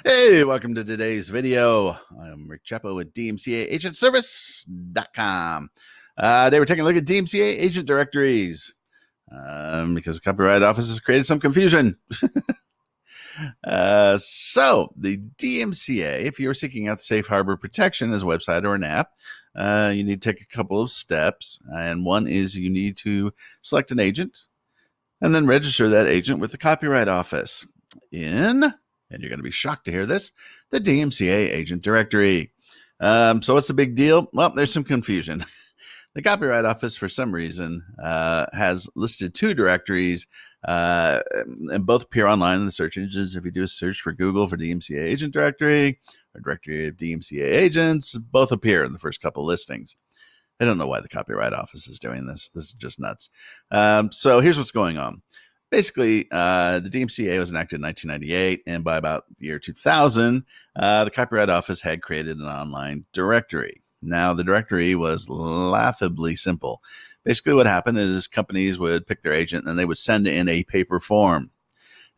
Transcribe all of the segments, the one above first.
Hey, welcome to today's video. I'm Rick Chepo with DMCAagentservice.com. Today we're taking a look at DMCA agent directories because the Copyright Office has created some confusion. So the DMCA, if you're seeking out the safe harbor protection as a website or an app, you need to take a couple of steps. And one is you need to select an agent and then register that agent with the Copyright Office and you're going to be shocked to hear this, the DMCA agent directory. So what's the big deal? Well, there's some confusion. The Copyright Office, for some reason, has listed two directories, and both appear online in the search engines. If you do a search for Google for DMCA agent directory or directory of DMCA agents, both appear in the first couple listings. I don't know why the Copyright Office is doing this. This is just nuts. So here's what's going on. Basically, the DMCA was enacted in 1998, and by about the year 2000, the Copyright Office had created an online directory. Now, the directory was laughably simple. Basically, what happened is companies would pick their agent, and they would send in a paper form.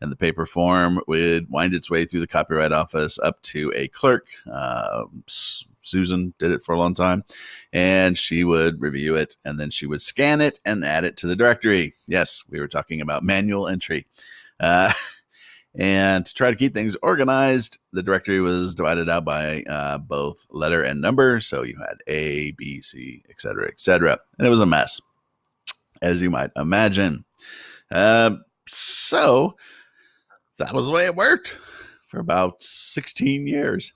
And the paper form would wind its way through the Copyright Office up to a clerk. Susan did it for a long time, and she would review it, and then she would scan it and add it to the directory. Yes, we were talking about manual entry. And to try to keep things organized, the directory was divided out by both letter and number. So you had A, B, C, etc., etc. And it was a mess, as you might imagine. So that was the way it worked for about 16 years.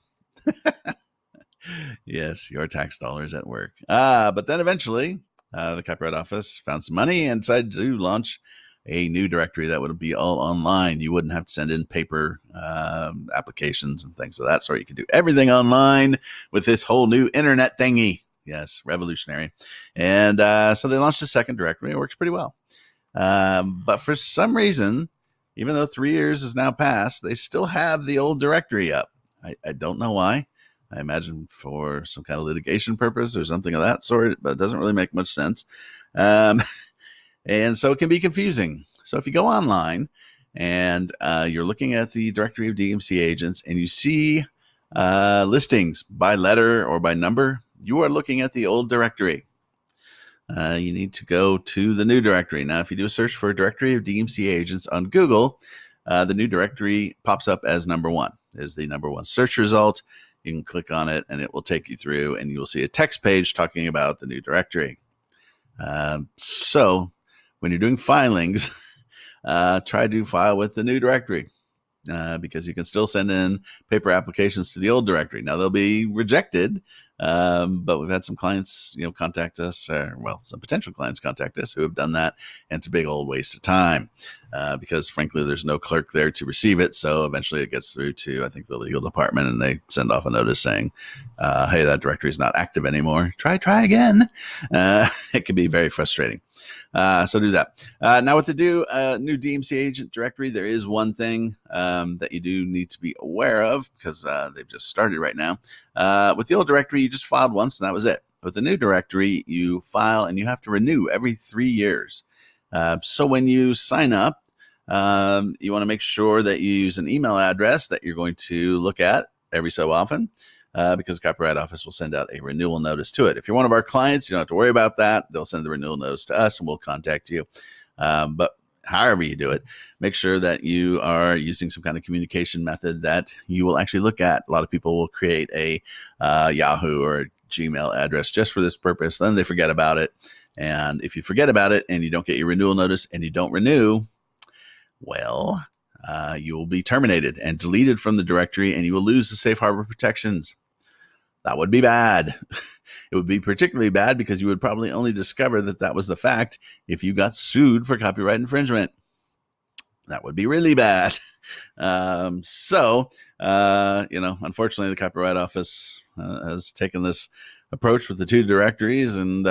Yes, your tax dollars at work. But then eventually, the Copyright Office found some money and decided to launch a new directory that would be all online. You wouldn't have to send in paper applications and things of that sort. You could do everything online with this whole new internet thingy. Yes, revolutionary. And so they launched a second directory. It works pretty well. But for some reason, even though 3 years has now passed, they still have the old directory up. I don't know why. I imagine for some kind of litigation purpose or something of that sort, but it doesn't really make much sense. And so it can be confusing. So if you go online and you're looking at the directory of DMC agents and you see listings by letter or by number, you are looking at the old directory. You need to go to the new directory. Now, if you do a search for a directory of DMC agents on Google, the new directory pops up as number one, is the number one search result. You can click on it and it will take you through and you will see a text page talking about the new directory. So when you're doing filings, try to file with the new directory because you can still send in paper applications to the old directory. Now they'll be rejected, but we've had some clients, contact us, some potential clients contact us who have done that, and it's a big old waste of time because, frankly, there's no clerk there to receive it. So eventually, it gets through to, I think, the legal department, and they send off a notice saying, "Hey, that directory is not active anymore. Try again." It can be very frustrating. So do that. Now, what to do, new DMC agent directory, there is one thing that you do need to be aware of because they've just started right now. With the old directory, you just filed once and that was it. With the new directory, you file and you have to renew every 3 years. So when you sign up, you want to make sure that you use an email address that you're going to look at every so often. Because the Copyright Office will send out a renewal notice to it. If you're one of our clients, you don't have to worry about that. They'll send the renewal notice to us and we'll contact you. But however you do it, make sure that you are using some kind of communication method that you will actually look at. A lot of people will create a Yahoo or a Gmail address just for this purpose. Then they forget about it. And if you forget about it and you don't get your renewal notice and you don't renew, well, you will be terminated and deleted from the directory and you will lose the safe harbor protections. That would be bad. It would be particularly bad because you would probably only discover that that was the fact if you got sued for copyright infringement. That would be really bad. Unfortunately, the Copyright Office has taken this approach with the two directories, and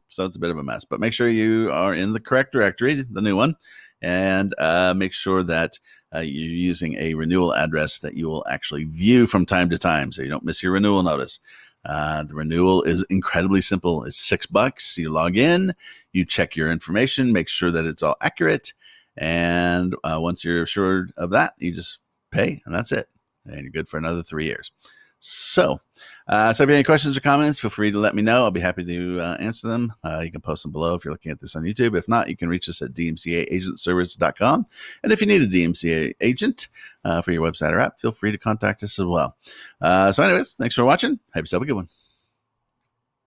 so it's a bit of a mess. But make sure you are in the correct directory, the new one, and make sure that you're using a renewal address that you will actually view from time to time so you don't miss your renewal notice. The renewal is incredibly simple. It's $6. You log in, you check your information, make sure that it's all accurate. And once you're assured of that, you just pay and that's it. and you're good for another 3 years. So if you have any questions or comments, feel free to let me know. I'll be happy to answer them. You can post them below if you're looking at this on YouTube. If not, you can reach us at dmcaagentservice.com. And if you need a DMCA agent for your website or app, feel free to contact us as well. So anyways, thanks for watching. Have yourself a good one.